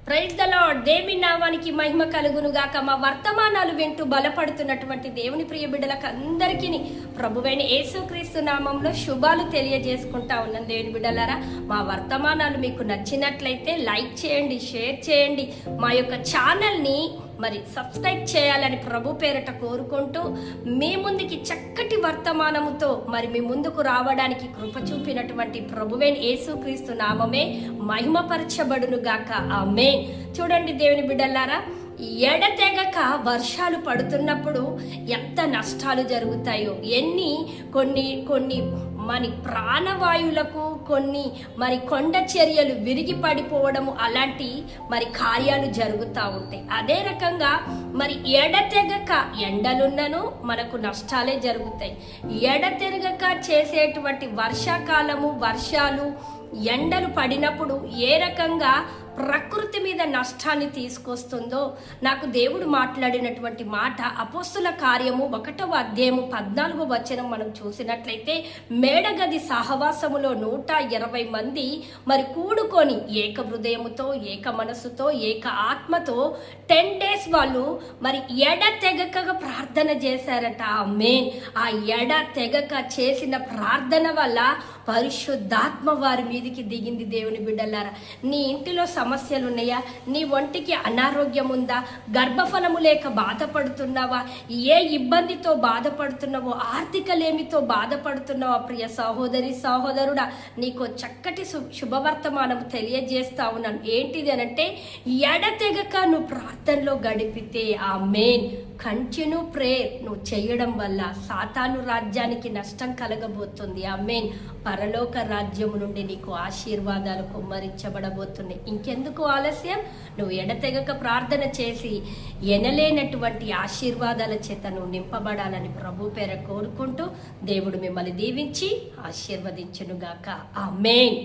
Praise the lord. దేవుని నామానికి మహిమ కలుగును గాక. మా వర్తమానాలు వింటూ బలపడుతున్నటువంటి దేవుని ప్రియ బిడ్డలకు అందరికీ ప్రభువైన యేసుక్రీస్తు నామంలో శుభాలు తెలియజేసుకుంటా ఉన్నాను. దేవుని బిడ్డలారా, మా వర్తమానాలు మీకు నచ్చినట్లయితే లైక్ చేయండి, షేర్ చేయండి. మా యొక్క ఛానల్ని సబ్స్క్రైబ్ చేయాలని ప్రభు పేరట కోరుకుంటూ మీ ముందుకి చక్కటి వర్తమానముతో మీ ముందుకు రావడానికి కృప చూపినటువంటి ప్రభువైన యేసుక్రీస్తు నామమే మహిమపరచబడును గాక. ఆమేన్. చూడండి దేవుని బిడ్డలారా, ఎడతెగక వర్షాలు పడుతున్నప్పుడు ఎంత నష్టాలు జరుగుతాయో, కొన్ని ప్రాణవాయువులకు కొన్ని కొండ చర్యలు విరిగి పడిపోవడము అలాంటి కార్యాలు జరుగుతూ ఉంటాయి. అదే రకంగా ఎడతెగక ఎండలున్నను మనకు నష్టాలే జరుగుతాయి. ఎడతెగక చేసేటువంటి వర్షాకాలము, వర్షాలు, ఎండలు పడినప్పుడు ఏ రకంగా ప్రకృతి మీద నష్టాన్ని తీసుకొస్తుందో నాకు దేవుడు మాట్లాడినటువంటి మాట అపోస్తుల కార్యము 1వ అధ్యాయము 14వ వచనం మనం చూసినట్లయితే, మేడగది సహవాసములో 120 మంది కూడుకొని ఏక హృదయముతో, ఏక మనసుతో, ఏక ఆత్మతో 10 days వాళ్ళు ఎడతెగక ప్రార్థన చేశారట. ఆమేన్. ఆ ఎడతెగక చేసిన ప్రార్థన వల్ల పరిశుద్ధాత్మ వారి మీదికి దిగింది. దేవుని బిడ్డలారా, నీ ఇంటిలో సమస్యలు ఉన్నాయా? నీ ఒంటికి అనారోగ్యం ఉందా? గర్భఫలము లేక బాధపడుతున్నావా? ఏ ఇబ్బందితో బాధపడుతున్నావో, ఆర్థిక లేమితో బాధపడుతున్నావా? ప్రియ సహోదరి, సహోదరుడా, నీకు చక్కటి శుభవర్తమానం తెలియజేస్తా ఉన్నాను. ఏంటిది అనంటే, ఎడతెగక నువ్వు ప్రార్థనలో గడిపితే, ఆమేన్, కంటిన్యూ ప్రేయర్ నువ్వు చేయడం వల్ల సాతాను రాజ్యానికి నష్టం కలగబోతుంది. ఆమేన్. పరలోక రాజ్యము నుండి నీకు ఆశీర్వాదాలు కుమ్మరించబడబోతున్నాయి. ఇంకెందుకు ఆలస్యం? నువ్వు ఎడతెగక ప్రార్థన చేసి ఎనలేనటువంటి ఆశీర్వాదాల చేత నువ్వు నింపబడాలని ప్రభు పేర కోరుకుంటూ దేవుడు మిమ్మల్ని దీవించి ఆశీర్వదించునుగాక. ఆమేన్.